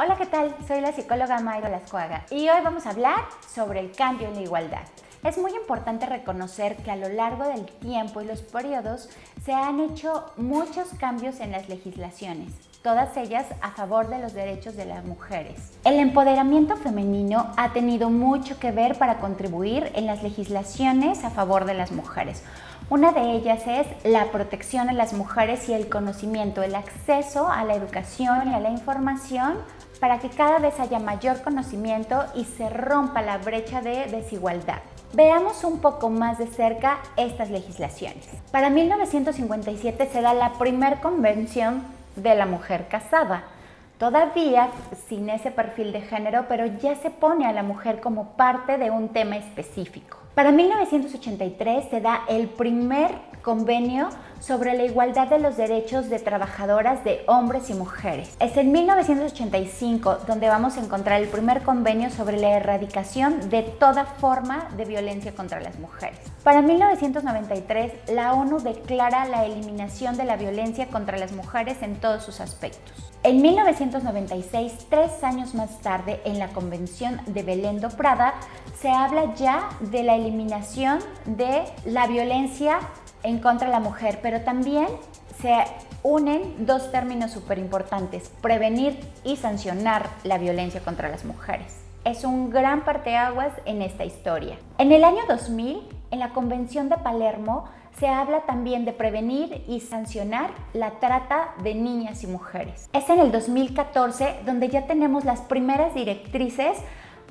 Hola, ¿qué tal? Soy la psicóloga Mayra Lascuaga y hoy vamos a hablar sobre el cambio en la igualdad. Es muy importante reconocer que a lo largo del tiempo y los periodos se han hecho muchos cambios en las legislaciones, todas ellas a favor de los derechos de las mujeres. El empoderamiento femenino ha tenido mucho que ver para contribuir en las legislaciones a favor de las mujeres. Una de ellas es la protección a las mujeres y el conocimiento, el acceso a la educación y a la información para que cada vez haya mayor conocimiento y se rompa la brecha de desigualdad. Veamos un poco más de cerca estas legislaciones. Para 1957 se da la primera convención de la mujer casada. Todavía sin ese perfil de género, pero ya se pone a la mujer como parte de un tema específico. Para 1983 se da el primer convenio sobre la igualdad de los derechos de trabajadoras de hombres y mujeres. Es en 1985 donde vamos a encontrar el primer convenio sobre la erradicación de toda forma de violencia contra las mujeres. Para 1993, la ONU declara la eliminación de la violencia contra las mujeres en todos sus aspectos. En 1996, 3 años más tarde, en la Convención de Belém do Prada, se habla ya de la eliminación de la violencia en contra de la mujer, pero también se unen dos términos súper importantes: prevenir y sancionar la violencia contra las mujeres. Es un gran parteaguas en esta historia. En el año 2000, en la Convención de Palermo, se habla también de prevenir y sancionar la trata de niñas y mujeres. Es en el 2014 donde ya tenemos las primeras directrices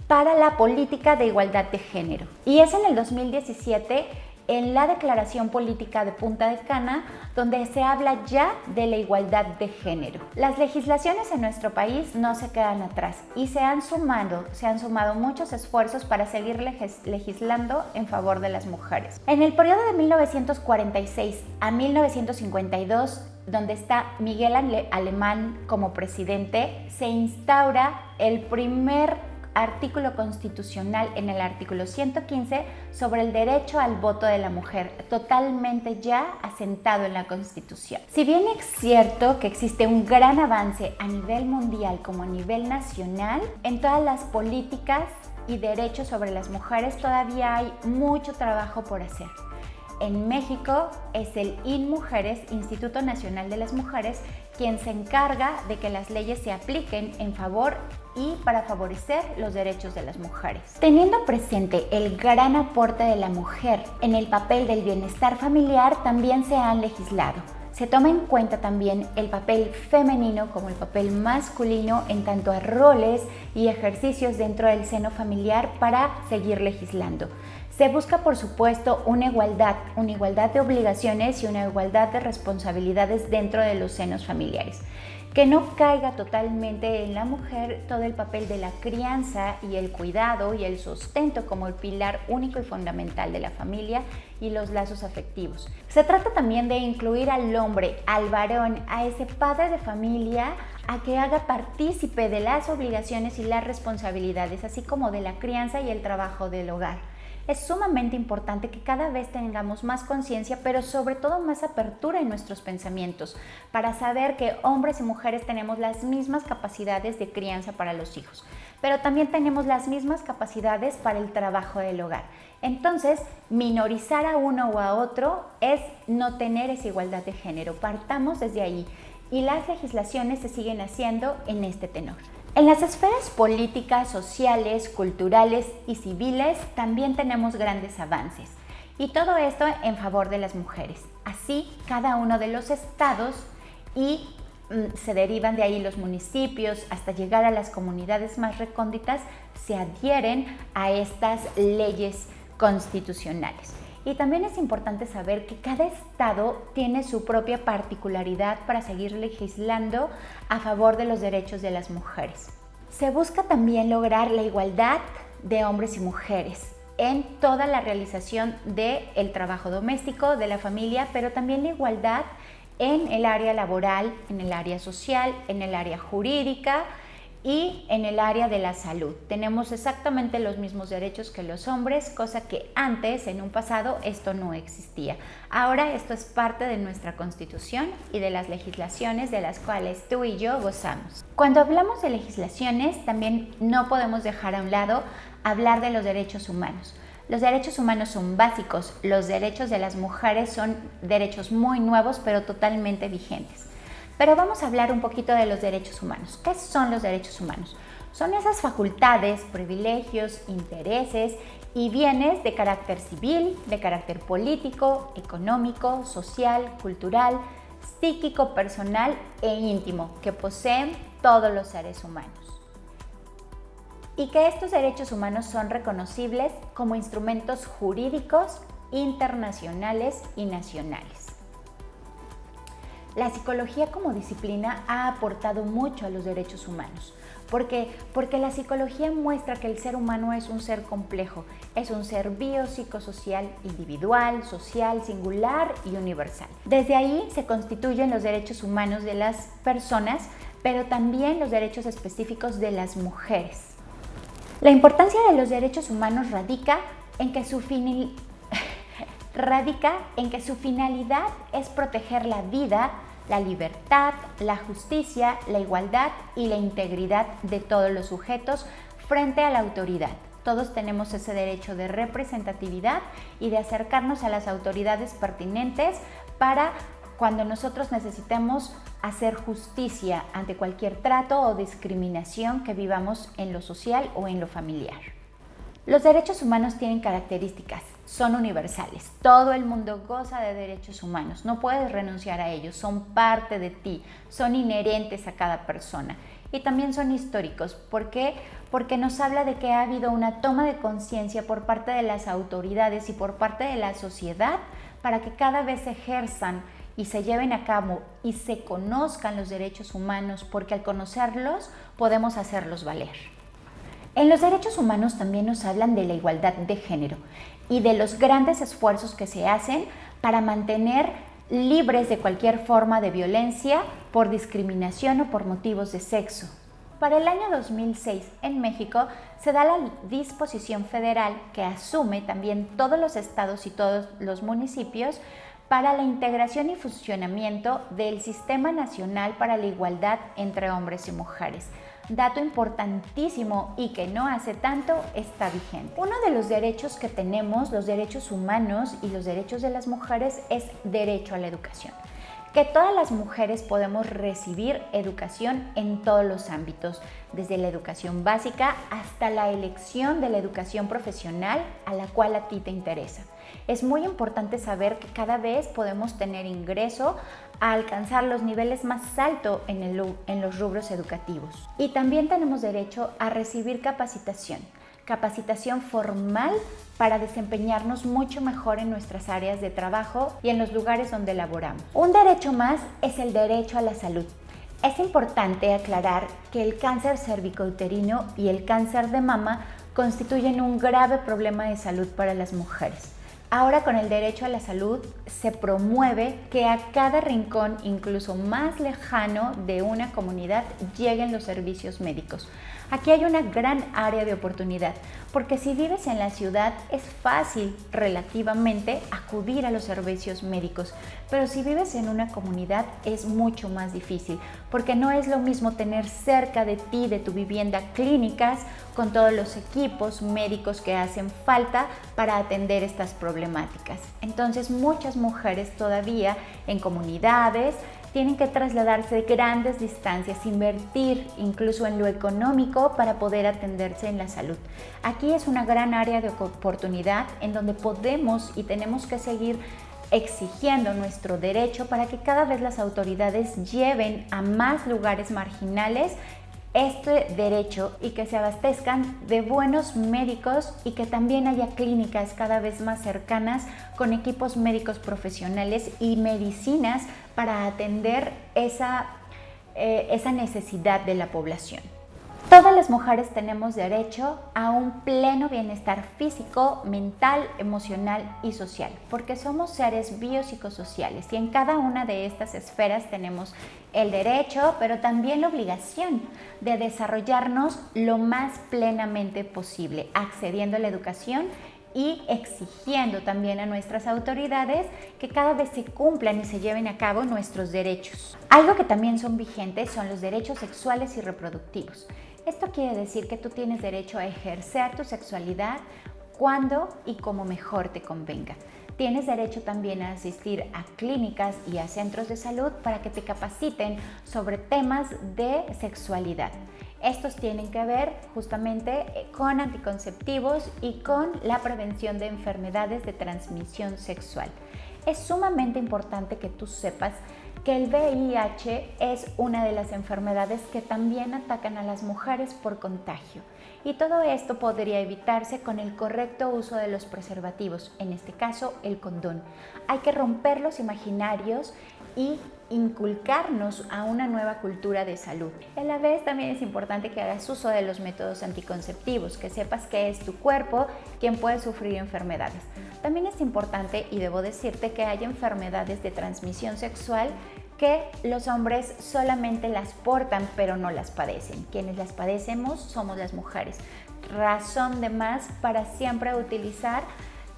para la política de igualdad de género. Y es en el 2017 en la Declaración Política de Punta de Cana, donde se habla ya de la igualdad de género. Las legislaciones en nuestro país no se quedan atrás y se han sumado muchos esfuerzos para seguir legislando en favor de las mujeres. En el periodo de 1946 a 1952, donde está Miguel Alemán como presidente, se instaura el primer artículo constitucional en el artículo 115 sobre el derecho al voto de la mujer, totalmente ya asentado en la Constitución. Si bien es cierto que existe un gran avance a nivel mundial como a nivel nacional, en todas las políticas y derechos sobre las mujeres todavía hay mucho trabajo por hacer. En México es el INMujeres, Instituto Nacional de las Mujeres, quien se encarga de que las leyes se apliquen en favor y para favorecer los derechos de las mujeres. Teniendo presente el gran aporte de la mujer en el papel del bienestar familiar, también se han legislado. Se toma en cuenta también el papel femenino como el papel masculino en tanto a roles y ejercicios dentro del seno familiar para seguir legislando. Se busca, por supuesto, una igualdad de obligaciones y una igualdad de responsabilidades dentro de los senos familiares. Que no caiga totalmente en la mujer todo el papel de la crianza y el cuidado y el sustento como el pilar único y fundamental de la familia y los lazos afectivos. Se trata también de incluir al hombre, al varón, a ese padre de familia, a que haga partícipe de las obligaciones y las responsabilidades, así como de la crianza y el trabajo del hogar. Es sumamente importante que cada vez tengamos más conciencia, pero sobre todo más apertura en nuestros pensamientos, para saber que hombres y mujeres tenemos las mismas capacidades de crianza para los hijos, pero también tenemos las mismas capacidades para el trabajo del hogar. Entonces, minorizar a uno o a otro es no tener esa igualdad de género. Partamos desde ahí y las legislaciones se siguen haciendo en este tenor. En las esferas políticas, sociales, culturales y civiles también tenemos grandes avances, y todo esto en favor de las mujeres. Así, cada uno de los estados y se derivan de ahí los municipios hasta llegar a las comunidades más recónditas se adhieren a estas leyes constitucionales. Y también es importante saber que cada estado tiene su propia particularidad para seguir legislando a favor de los derechos de las mujeres. Se busca también lograr la igualdad de hombres y mujeres en toda la realización del trabajo doméstico, de la familia, pero también la igualdad en el área laboral, en el área social, en el área jurídica Y en el área de la salud, tenemos exactamente los mismos derechos que los hombres, cosa que antes, en un pasado, esto no existía. Ahora esto es parte de nuestra Constitución y de las legislaciones de las cuales tú y yo gozamos. Cuando hablamos de legislaciones, también no podemos dejar a un lado hablar de los derechos humanos. Los derechos humanos son básicos, los derechos de las mujeres son derechos muy nuevos, pero totalmente vigentes. Pero vamos a hablar un poquito de los derechos humanos. ¿Qué son los derechos humanos? Son esas facultades, privilegios, intereses y bienes de carácter civil, de carácter político, económico, social, cultural, psíquico, personal e íntimo que poseen todos los seres humanos. Y que estos derechos humanos son reconocibles como instrumentos jurídicos internacionales y nacionales. La psicología como disciplina ha aportado mucho a los derechos humanos. ¿Por qué? Porque la psicología muestra que el ser humano es un ser complejo, es un ser biopsicosocial, individual, social, singular y universal. Desde ahí se constituyen los derechos humanos de las personas, pero también los derechos específicos de las mujeres. La importancia de los derechos humanos radica en que su finalidad es proteger la vida, la libertad, la justicia, la igualdad y la integridad de todos los sujetos frente a la autoridad. Todos tenemos ese derecho de representatividad y de acercarnos a las autoridades pertinentes para cuando nosotros necesitemos hacer justicia ante cualquier trato o discriminación que vivamos en lo social o en lo familiar. Los derechos humanos tienen características, son universales. Todo el mundo goza de derechos humanos, no puedes renunciar a ellos, son parte de ti, son inherentes a cada persona. Y también son históricos. ¿Por qué? Porque nos habla de que ha habido una toma de conciencia por parte de las autoridades y por parte de la sociedad para que cada vez se ejerzan y se lleven a cabo y se conozcan los derechos humanos, porque al conocerlos podemos hacerlos valer. En los derechos humanos también nos hablan de la igualdad de género y de los grandes esfuerzos que se hacen para mantener libres de cualquier forma de violencia por discriminación o por motivos de sexo. Para el año 2006 en México se da la disposición federal que asume también todos los estados y todos los municipios para la integración y funcionamiento del Sistema Nacional para la Igualdad entre Hombres y Mujeres. Dato importantísimo y que no hace tanto está vigente. Uno de los derechos que tenemos, los derechos humanos y los derechos de las mujeres, es derecho a la educación. Que todas las mujeres podemos recibir educación en todos los ámbitos, desde la educación básica hasta la elección de la educación profesional a la cual a ti te interesa. Es muy importante saber que cada vez podemos tener ingreso a alcanzar los niveles más altos en los rubros educativos. Y también tenemos derecho a recibir capacitación formal para desempeñarnos mucho mejor en nuestras áreas de trabajo y en los lugares donde laboramos. Un derecho más es el derecho a la salud. Es importante aclarar que el cáncer cervicouterino y el cáncer de mama constituyen un grave problema de salud para las mujeres. Ahora con el derecho a la salud se promueve que a cada rincón, incluso más lejano de una comunidad, lleguen los servicios médicos. Aquí hay una gran área de oportunidad, porque si vives en la ciudad es fácil relativamente acudir a los servicios médicos, pero si vives en una comunidad es mucho más difícil, porque no es lo mismo tener cerca de ti, de tu vivienda, clínicas con todos los equipos médicos que hacen falta para atender estas problemáticas. Entonces muchas mujeres todavía en comunidades tienen que trasladarse grandes distancias, invertir incluso en lo económico para poder atenderse en la salud. Aquí es una gran área de oportunidad en donde podemos y tenemos que seguir exigiendo nuestro derecho para que cada vez las autoridades lleven a más lugares marginales este derecho y que se abastezcan de buenos médicos y que también haya clínicas cada vez más cercanas con equipos médicos profesionales y medicinas para atender esa necesidad de la población. Todas las mujeres tenemos derecho a un pleno bienestar físico, mental, emocional y social, porque somos seres biopsicosociales y en cada una de estas esferas tenemos el derecho, pero también la obligación de desarrollarnos lo más plenamente posible, accediendo a la educación y exigiendo también a nuestras autoridades que cada vez se cumplan y se lleven a cabo nuestros derechos. Algo que también son vigentes son los derechos sexuales y reproductivos. Esto quiere decir que tú tienes derecho a ejercer tu sexualidad cuando y como mejor te convenga. Tienes derecho también a asistir a clínicas y a centros de salud para que te capaciten sobre temas de sexualidad. Estos tienen que ver justamente con anticonceptivos y con la prevención de enfermedades de transmisión sexual. Es sumamente importante que tú sepas que el VIH es una de las enfermedades que también atacan a las mujeres por contagio. Y todo esto podría evitarse con el correcto uso de los preservativos, en este caso el condón. Hay que romper los imaginarios y inculcarnos a una nueva cultura de salud. A la vez también es importante que hagas uso de los métodos anticonceptivos, que sepas que es tu cuerpo quien puede sufrir enfermedades. También es importante, y debo decirte, que hay enfermedades de transmisión sexual que los hombres solamente las portan pero no las padecen. Quienes las padecemos somos las mujeres. Razón de más para siempre utilizar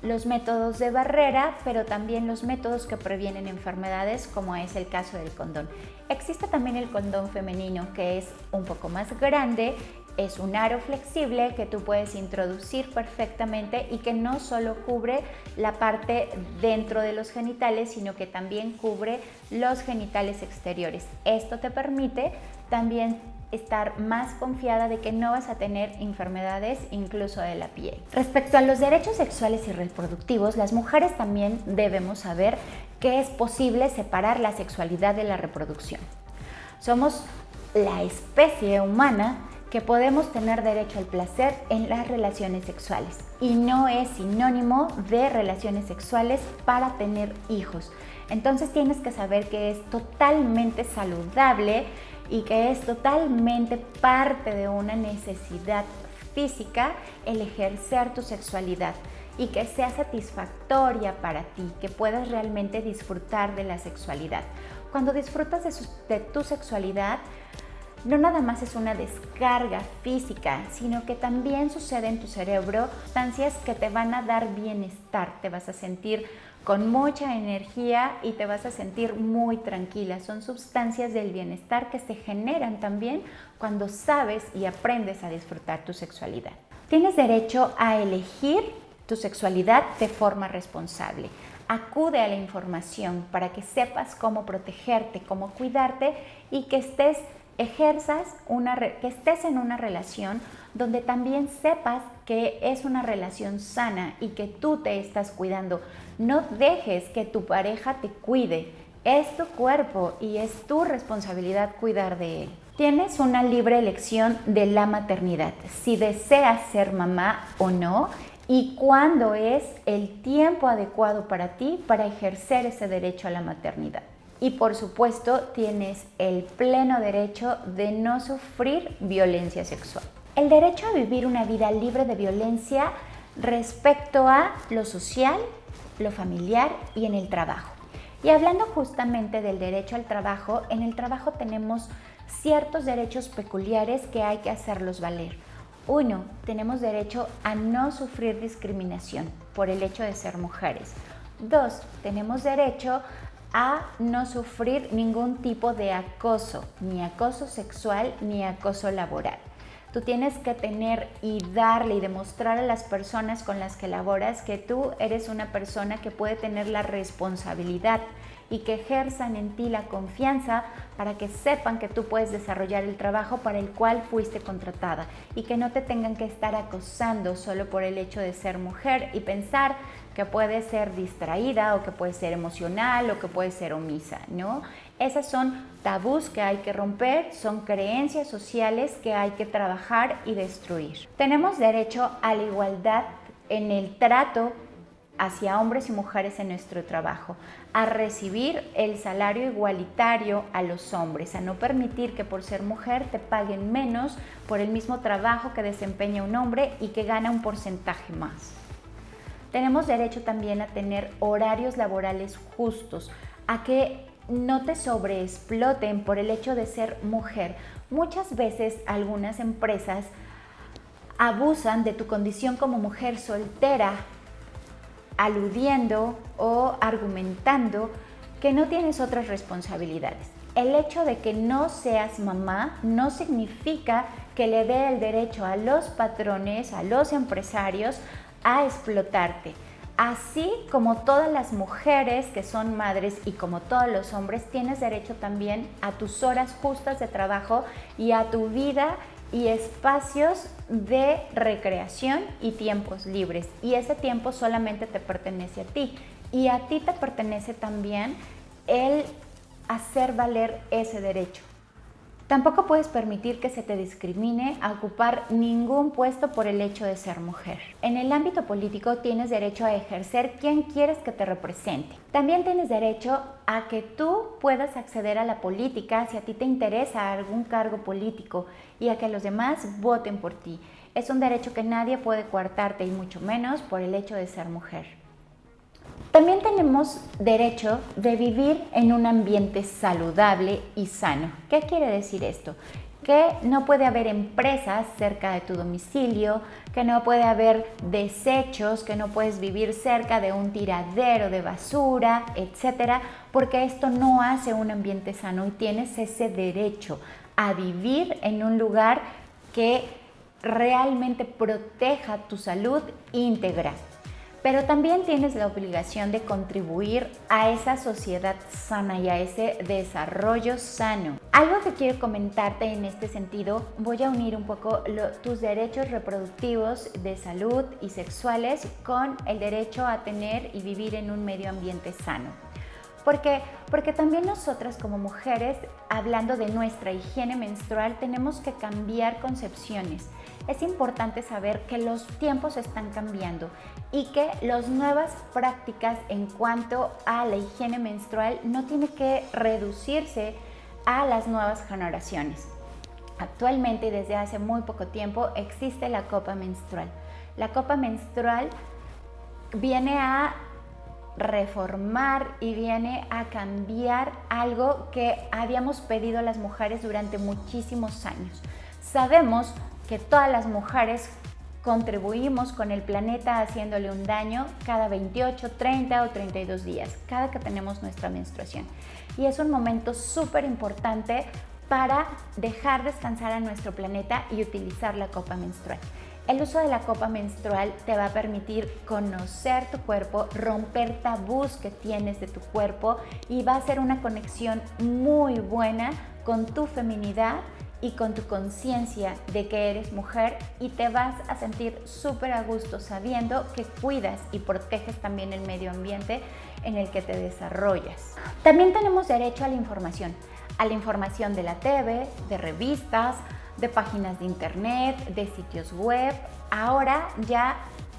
los métodos de barrera, pero también los métodos que previenen enfermedades, como es el caso del condón. Existe también el condón femenino, que es un poco más grande, es un aro flexible que tú puedes introducir perfectamente y que no solo cubre la parte dentro de los genitales, sino que también cubre los genitales exteriores. Esto te permite también estar más confiada de que no vas a tener enfermedades incluso de la piel. Respecto a los derechos sexuales y reproductivos, las mujeres también debemos saber que es posible separar la sexualidad de la reproducción. Somos la especie humana que podemos tener derecho al placer en las relaciones sexuales y no es sinónimo de relaciones sexuales para tener hijos. Entonces tienes que saber que es totalmente saludable y que es totalmente parte de una necesidad física el ejercer tu sexualidad y que sea satisfactoria para ti, que puedas realmente disfrutar de la sexualidad. Cuando disfrutas de tu sexualidad, no nada más es una descarga física, sino que también sucede en tu cerebro sustancias que te van a dar bienestar, te vas a sentir con mucha energía y te vas a sentir muy tranquila. Son sustancias del bienestar que se generan también cuando sabes y aprendes a disfrutar tu sexualidad. Tienes derecho a elegir tu sexualidad de forma responsable. Acude a la información para que sepas cómo protegerte, cómo cuidarte y que estés en una relación donde también sepas que es una relación sana y que tú te estás cuidando. No dejes que tu pareja te cuide. Es tu cuerpo y es tu responsabilidad cuidar de él. Tienes una libre elección de la maternidad, si deseas ser mamá o no y cuándo es el tiempo adecuado para ti para ejercer ese derecho a la maternidad. Y por supuesto, tienes el pleno derecho de no sufrir violencia sexual. El derecho a vivir una vida libre de violencia respecto a lo social, lo familiar y en el trabajo. Y hablando justamente del derecho al trabajo, en el trabajo tenemos ciertos derechos peculiares que hay que hacerlos valer. 1. Tenemos derecho a no sufrir discriminación por el hecho de ser mujeres. 2. Tenemos derecho a no sufrir ningún tipo de acoso, ni acoso sexual ni acoso laboral. Tú tienes que tener y darle y demostrar a las personas con las que laboras que tú eres una persona que puede tener la responsabilidad y que ejerzan en ti la confianza para que sepan que tú puedes desarrollar el trabajo para el cual fuiste contratada y que no te tengan que estar acosando solo por el hecho de ser mujer y pensar que puede ser distraída o que puede ser emocional o que puede ser omisa, ¿no? Esas son tabús que hay que romper, son creencias sociales que hay que trabajar y destruir. Tenemos derecho a la igualdad en el trato hacia hombres y mujeres en nuestro trabajo, a recibir el salario igualitario a los hombres, a no permitir que por ser mujer te paguen menos por el mismo trabajo que desempeña un hombre y que gana un porcentaje más. Tenemos derecho también a tener horarios laborales justos, a que no te sobreexploten por el hecho de ser mujer. Muchas veces algunas empresas abusan de tu condición como mujer soltera, aludiendo o argumentando que no tienes otras responsabilidades. El hecho de que no seas mamá no significa que le dé el derecho a los patrones, a los empresarios, a explotarte. Así como todas las mujeres que son madres y como todos los hombres, tienes derecho también a tus horas justas de trabajo y a tu vida y espacios de recreación y tiempos libres. Y ese tiempo solamente te pertenece a ti. Y a ti te pertenece también el hacer valer ese derecho. Tampoco puedes permitir que se te discrimine a ocupar ningún puesto por el hecho de ser mujer. En el ámbito político tienes derecho a ejercer quien quieres que te represente. También tienes derecho a que tú puedas acceder a la política si a ti te interesa algún cargo político y a que los demás voten por ti. Es un derecho que nadie puede coartarte y mucho menos por el hecho de ser mujer. También tenemos derecho de vivir en un ambiente saludable y sano. ¿Qué quiere decir esto? Que no puede haber empresas cerca de tu domicilio, que no puede haber desechos, que no puedes vivir cerca de un tiradero de basura, etcétera, porque esto no hace un ambiente sano y tienes ese derecho a vivir en un lugar que realmente proteja tu salud íntegra. Pero también tienes la obligación de contribuir a esa sociedad sana y a ese desarrollo sano. Algo que quiero comentarte en este sentido, voy a unir un poco tus derechos reproductivos de salud y sexuales con el derecho a tener y vivir en un medio ambiente sano. ¿Por qué? Porque también nosotras como mujeres, hablando de nuestra higiene menstrual, tenemos que cambiar concepciones. Es importante saber que los tiempos están cambiando y que las nuevas prácticas en cuanto a la higiene menstrual no tienen que reducirse a las nuevas generaciones. Actualmente y desde hace muy poco tiempo existe la copa menstrual. La copa menstrual viene a reformar y viene a cambiar algo que habíamos pedido las mujeres durante muchísimos años. Sabemos que todas las mujeres contribuimos con el planeta haciéndole un daño cada 28, 30 o 32 días, cada que tenemos nuestra menstruación. Y es un momento súper importante para dejar descansar a nuestro planeta y utilizar la copa menstrual. El uso de la copa menstrual te va a permitir conocer tu cuerpo, romper tabús que tienes de tu cuerpo y va a ser una conexión muy buena con tu feminidad y con tu conciencia de que eres mujer y te vas a sentir súper a gusto sabiendo que cuidas y proteges también el medio ambiente en el que te desarrollas. También tenemos derecho a la información de la TV, de revistas, de páginas de internet, de sitios web. Ahora ya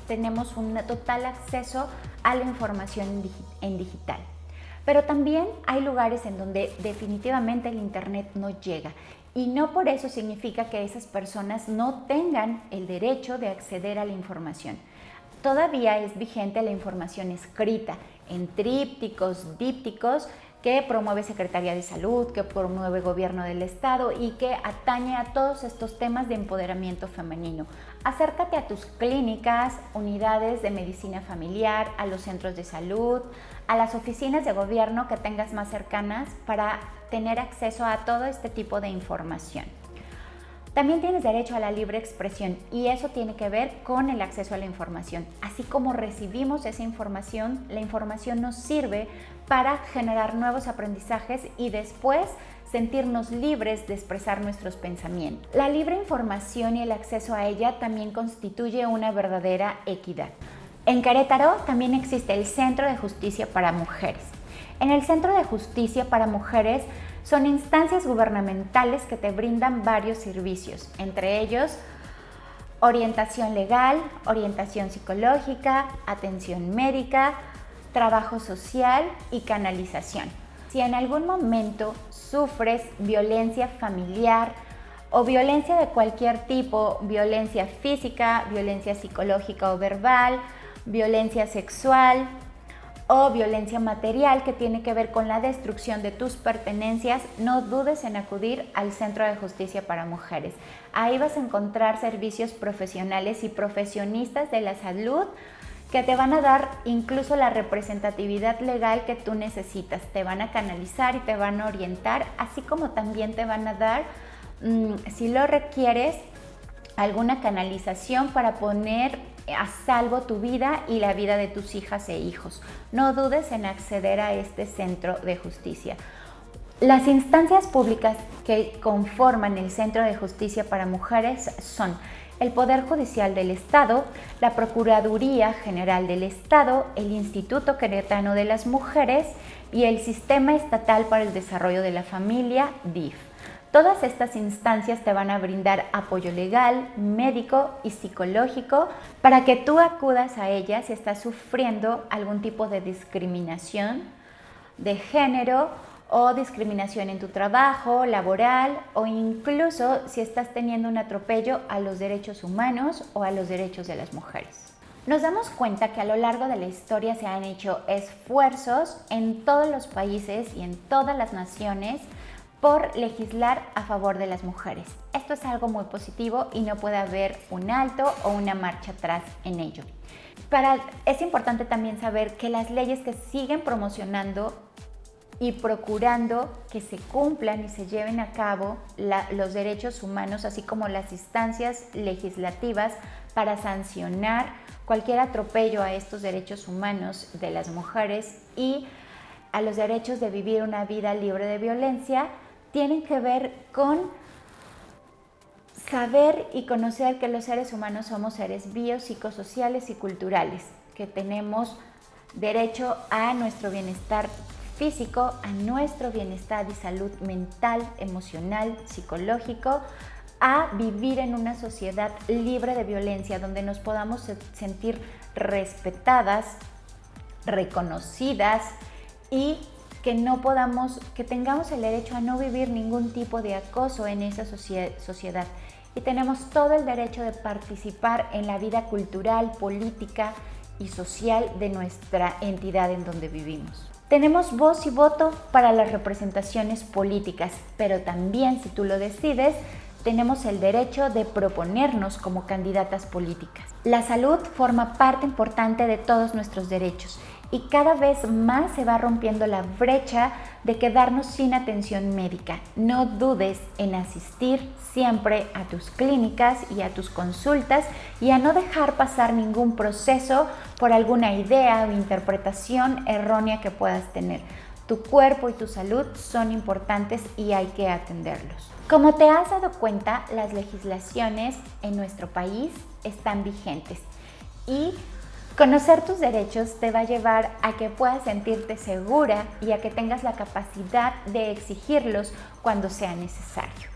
tenemos un total acceso a la información en digital. Pero también hay lugares en donde definitivamente el internet no llega. Y no por eso significa que esas personas no tengan el derecho de acceder a la información. Todavía es vigente la información escrita en trípticos, dípticos, que promueve Secretaría de Salud, que promueve Gobierno del Estado y que atañe a todos estos temas de empoderamiento femenino. Acércate a tus clínicas, unidades de medicina familiar, a los centros de salud, a las oficinas de gobierno que tengas más cercanas para tener acceso a todo este tipo de información. También tienes derecho a la libre expresión y eso tiene que ver con el acceso a la información. Así como recibimos esa información, la información nos sirve para generar nuevos aprendizajes y después sentirnos libres de expresar nuestros pensamientos. La libre información y el acceso a ella también constituye una verdadera equidad. En Querétaro también existe el Centro de Justicia para Mujeres. En el Centro de Justicia para Mujeres son instancias gubernamentales que te brindan varios servicios, entre ellos orientación legal, orientación psicológica, atención médica, trabajo social y canalización. Si en algún momento sufres violencia familiar o violencia de cualquier tipo, violencia física, violencia psicológica o verbal, violencia sexual o violencia material que tiene que ver con la destrucción de tus pertenencias, no dudes en acudir al Centro de Justicia para Mujeres. Ahí vas a encontrar servicios profesionales y profesionistas de la salud que te van a dar incluso la representatividad legal que tú necesitas. Te van a canalizar y te van a orientar, así como también te van a dar, si lo requieres, alguna canalización para poner a salvo tu vida y la vida de tus hijas e hijos. No dudes en acceder a este centro de justicia. Las instancias públicas que conforman el Centro de Justicia para Mujeres son el Poder Judicial del Estado, la Procuraduría General del Estado, el Instituto Queretano de las Mujeres y el Sistema Estatal para el Desarrollo de la Familia, DIF. Todas estas instancias te van a brindar apoyo legal, médico y psicológico para que tú acudas a ellas si estás sufriendo algún tipo de discriminación de género o discriminación en tu trabajo, laboral o incluso si estás teniendo un atropello a los derechos humanos o a los derechos de las mujeres. Nos damos cuenta que a lo largo de la historia se han hecho esfuerzos en todos los países y en todas las naciones por legislar a favor de las mujeres. Esto es algo muy positivo y no puede haber un alto o una marcha atrás en ello. Es importante también saber que las leyes que siguen promocionando y procurando que se cumplan y se lleven a cabo los derechos humanos, así como las instancias legislativas para sancionar cualquier atropello a estos derechos humanos de las mujeres y a los derechos de vivir una vida libre de violencia, tienen que ver con saber y conocer que los seres humanos somos seres biopsicosociales y culturales, que tenemos derecho a nuestro bienestar físico, a nuestro bienestar y salud mental, emocional, psicológico, a vivir en una sociedad libre de violencia, donde nos podamos sentir respetadas, reconocidas y que tengamos el derecho a no vivir ningún tipo de acoso en esa sociedad. Y tenemos todo el derecho de participar en la vida cultural, política y social de nuestra entidad en donde vivimos. Tenemos voz y voto para las representaciones políticas, pero también, si tú lo decides, tenemos el derecho de proponernos como candidatas políticas. La salud forma parte importante de todos nuestros derechos y cada vez más se va rompiendo la brecha de quedarnos sin atención médica. No dudes en asistir siempre a tus clínicas y a tus consultas y a no dejar pasar ningún proceso por alguna idea o interpretación errónea que puedas tener. Tu cuerpo y tu salud son importantes y hay que atenderlos. Como te has dado cuenta, las legislaciones en nuestro país están vigentes y conocer tus derechos te va a llevar a que puedas sentirte segura y a que tengas la capacidad de exigirlos cuando sea necesario.